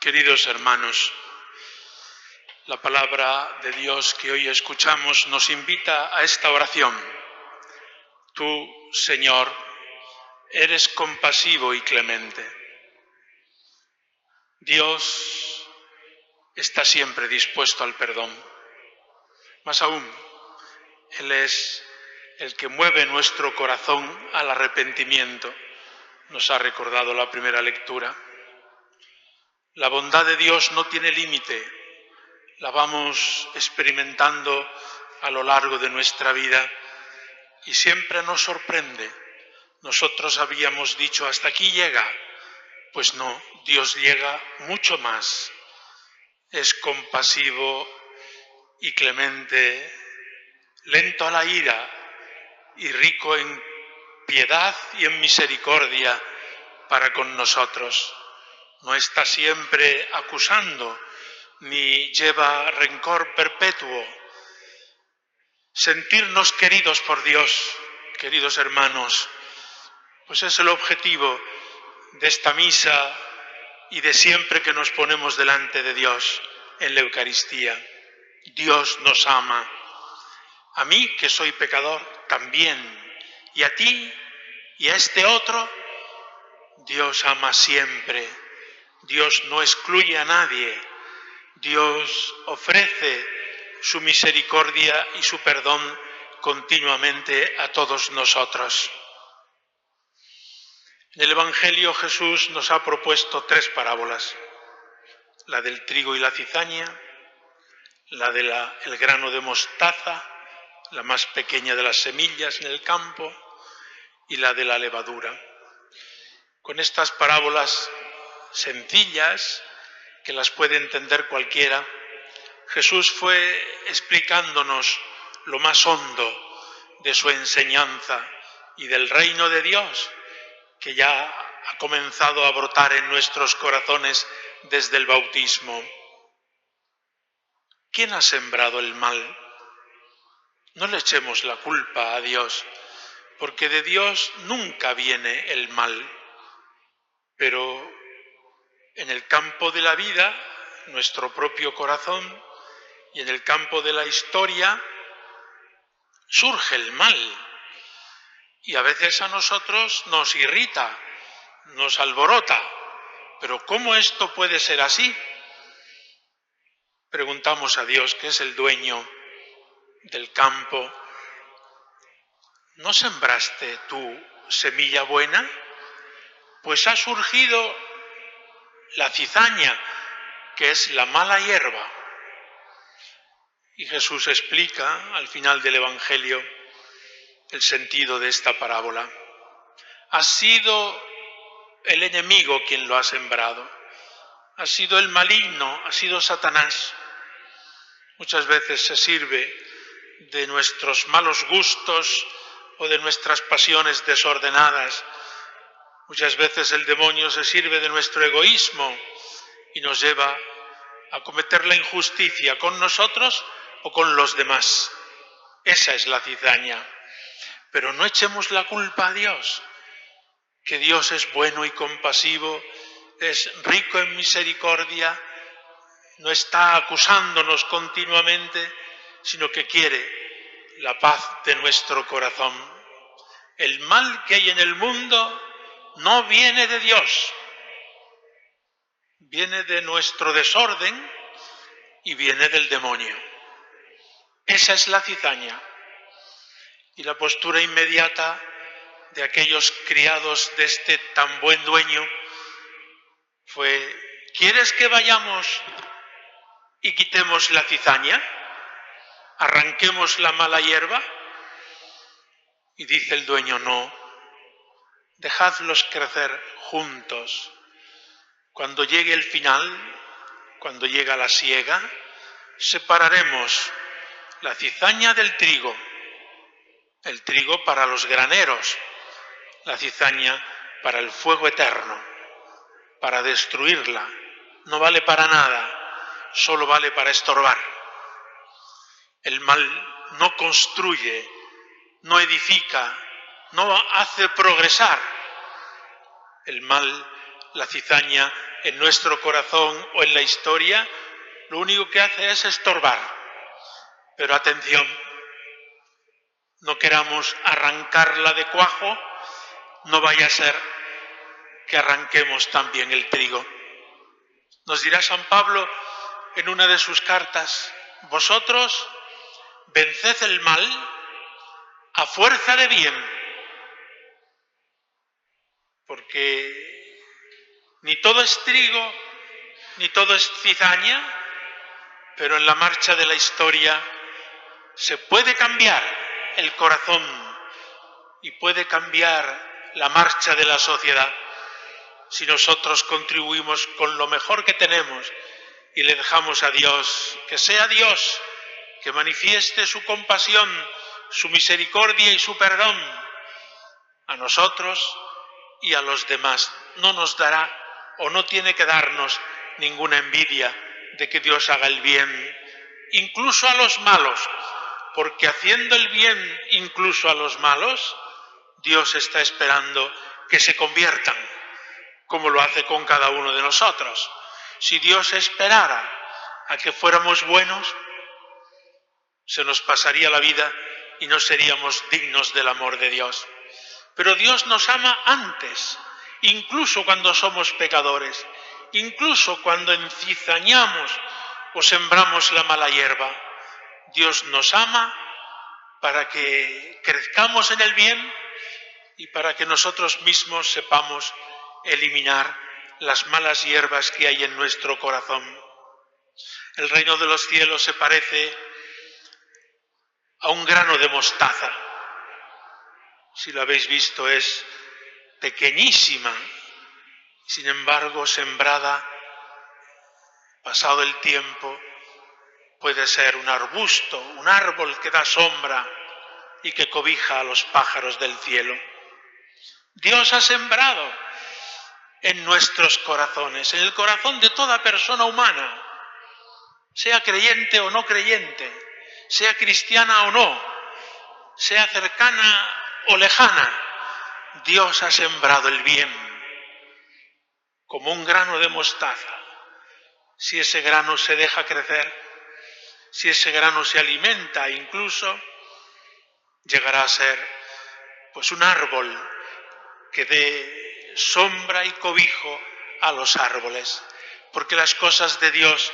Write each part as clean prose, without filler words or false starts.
Queridos hermanos, la palabra de Dios que hoy escuchamos nos invita a esta oración. Tú, Señor, eres compasivo y clemente. Dios está siempre dispuesto al perdón. Más aún, Él es el que mueve nuestro corazón al arrepentimiento. Nos ha recordado la primera lectura. La bondad de Dios no tiene límite. La vamos experimentando a lo largo de nuestra vida y siempre nos sorprende. Nosotros habíamos dicho, hasta aquí llega. Pues no, Dios llega mucho más. Es compasivo y clemente, lento a la ira y rico en piedad y en misericordia para con nosotros. No está siempre acusando, ni lleva rencor perpetuo. Sentirnos queridos por Dios, queridos hermanos, pues es el objetivo de esta misa y de siempre que nos ponemos delante de Dios en la Eucaristía. Dios nos ama. A mí, que soy pecador, también. Y a ti y a este otro, Dios ama siempre. Dios no excluye a nadie. Dios ofrece su misericordia y su perdón continuamente a todos nosotros. En el Evangelio Jesús nos ha propuesto 3 parábolas: la del trigo y la cizaña, la del grano de mostaza, la más pequeña de las semillas en el campo, y la de la levadura. Con estas parábolas sencillas, que las puede entender cualquiera, Jesús fue explicándonos lo más hondo de su enseñanza y del reino de Dios, que ya ha comenzado a brotar en nuestros corazones desde el bautismo. ¿Quién ha sembrado el mal? No le echemos la culpa a Dios, porque de Dios nunca viene el mal. Pero en el campo de la vida, nuestro propio corazón, y en el campo de la historia, surge el mal. Y a veces a nosotros nos irrita, nos alborota. ¿Pero cómo esto puede ser así? Preguntamos a Dios, que es el dueño del campo: ¿no sembraste tú semilla buena? Pues ha surgido la cizaña, que es la mala hierba. Y Jesús explica al final del Evangelio el sentido de esta parábola. Ha sido el enemigo quien lo ha sembrado. Ha sido el maligno, ha sido Satanás. Muchas veces se sirve de nuestros malos gustos o de nuestras pasiones desordenadas. Muchas veces el demonio se sirve de nuestro egoísmo y nos lleva a cometer la injusticia con nosotros o con los demás. Esa es la cizaña. Pero no echemos la culpa a Dios, que Dios es bueno y compasivo, es rico en misericordia, no está acusándonos continuamente, sino que quiere la paz de nuestro corazón. El mal que hay en el mundo no viene de Dios, viene de nuestro desorden y viene del demonio. Esa es la cizaña. Y la postura inmediata de aquellos criados de este tan buen dueño fue: ¿quieres que vayamos y quitemos la cizaña? ¿Arranquemos la mala hierba? Y dice el dueño: no, dejadlos crecer juntos. Cuando llegue el final, cuando llega la siega, separaremos la cizaña del trigo. El trigo para los graneros, la cizaña para el fuego eterno, para destruirla. No vale para nada, solo vale para estorbar. El mal no construye, no edifica, no hace progresar. El mal, la cizaña, en nuestro corazón o en la historia, lo único que hace es estorbar. Pero atención, no queramos arrancarla de cuajo, no vaya a ser que arranquemos también el trigo. Nos dirá San Pablo en una de sus cartas: vosotros venced el mal a fuerza de bien, porque ni todo es trigo, ni todo es cizaña, pero en la marcha de la historia se puede cambiar el corazón y puede cambiar la marcha de la sociedad si nosotros contribuimos con lo mejor que tenemos y le dejamos a Dios, que sea Dios, que manifieste su compasión, su misericordia y su perdón a nosotros y a los demás. No nos dará o no tiene que darnos ninguna envidia de que Dios haga el bien, incluso a los malos, porque haciendo el bien incluso a los malos, Dios está esperando que se conviertan, como lo hace con cada uno de nosotros. Si Dios esperara a que fuéramos buenos, se nos pasaría la vida y no seríamos dignos del amor de Dios. Pero Dios nos ama antes, incluso cuando somos pecadores, incluso cuando encizañamos o sembramos la mala hierba. Dios nos ama para que crezcamos en el bien y para que nosotros mismos sepamos eliminar las malas hierbas que hay en nuestro corazón. El reino de los cielos se parece a un grano de mostaza. Si lo habéis visto, es pequeñísima, sin embargo, sembrada, pasado el tiempo, puede ser un arbusto, un árbol que da sombra y que cobija a los pájaros del cielo. Dios ha sembrado en nuestros corazones, en el corazón de toda persona humana, sea creyente o no creyente, sea cristiana o no, sea cercana o lejana. Dios ha sembrado el bien como un grano de mostaza. Si ese grano se deja crecer, si ese grano se alimenta, incluso llegará a ser pues un árbol que dé sombra y cobijo a los árboles, porque las cosas de Dios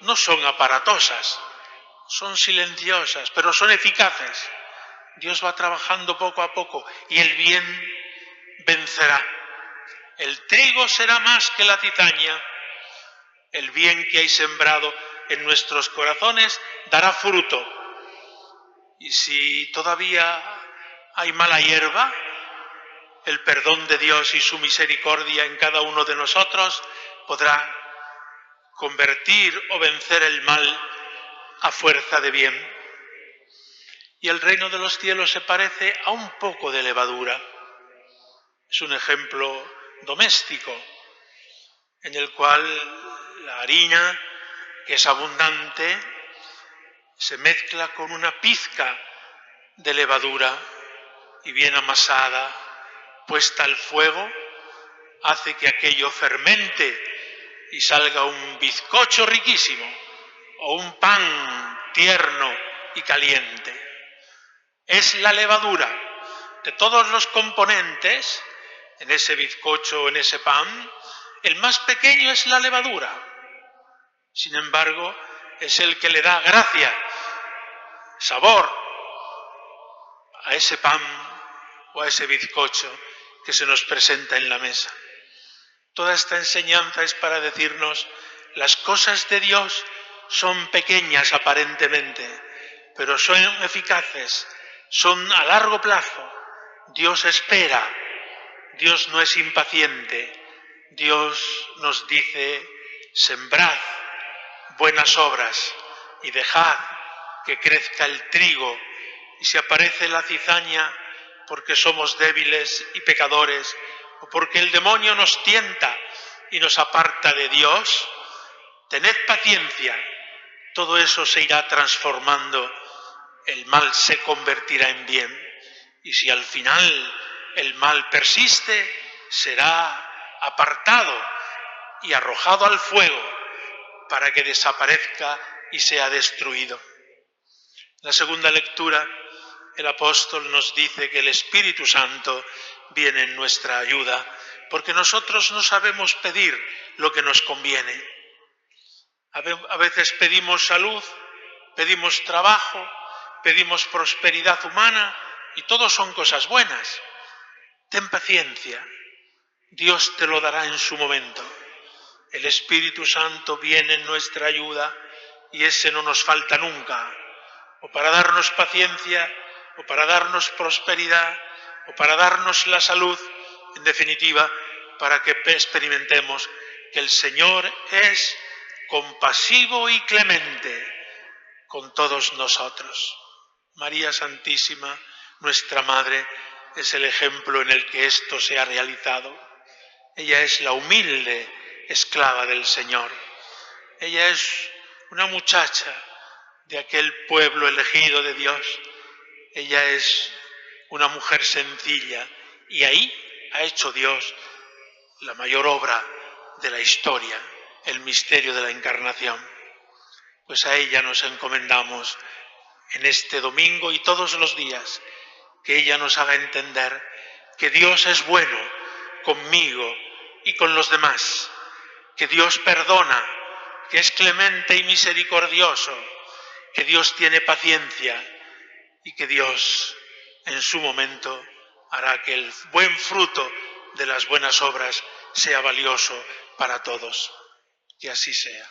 no son aparatosas, son silenciosas, pero son eficaces. Dios va trabajando poco a poco y el bien vencerá. El trigo será más que la cizaña. El bien que hay sembrado en nuestros corazones dará fruto. Y si todavía hay mala hierba, el perdón de Dios y su misericordia en cada uno de nosotros podrá convertir o vencer el mal a fuerza de bien. Y el reino de los cielos se parece a un poco de levadura. Es un ejemplo doméstico en el cual la harina, que es abundante, se mezcla con una pizca de levadura y bien amasada, puesta al fuego, hace que aquello fermente y salga un bizcocho riquísimo o un pan tierno y caliente. Es la levadura de todos los componentes, en ese bizcocho o en ese pan, el más pequeño es la levadura. Sin embargo, es el que le da gracia, sabor a ese pan o a ese bizcocho que se nos presenta en la mesa. Toda esta enseñanza es para decirnos: las cosas de Dios son pequeñas aparentemente, pero son eficaces, son a largo plazo. Dios espera, Dios no es impaciente. Dios nos dice: sembrad buenas obras y dejad que crezca el trigo, y si aparece la cizaña porque somos débiles y pecadores, o porque el demonio nos tienta y nos aparta de Dios, tened paciencia, todo eso se irá transformando, el mal se convertirá en bien, y si al final el mal persiste, será apartado y arrojado al fuego para que desaparezca y sea destruido. En la segunda lectura, el apóstol nos dice que el Espíritu Santo viene en nuestra ayuda, porque nosotros no sabemos pedir lo que nos conviene. A veces pedimos salud, pedimos trabajo, pedimos prosperidad humana y todo son cosas buenas. Ten paciencia, Dios te lo dará en su momento. El Espíritu Santo viene en nuestra ayuda y ese no nos falta nunca, o para darnos paciencia, o para darnos prosperidad, o para darnos la salud, en definitiva, para que experimentemos que el Señor es compasivo y clemente con todos nosotros. María Santísima, nuestra Madre, es el ejemplo en el que esto se ha realizado. Ella es la humilde esclava del Señor. Ella es una muchacha de aquel pueblo elegido de Dios. Ella es una mujer sencilla y ahí ha hecho Dios la mayor obra de la historia, el misterio de la encarnación. Pues a ella nos encomendamos en este domingo y todos los días, que ella nos haga entender que Dios es bueno conmigo y con los demás, que Dios perdona, que es clemente y misericordioso, que Dios tiene paciencia y que Dios en su momento hará que el buen fruto de las buenas obras sea valioso para todos. Que así sea.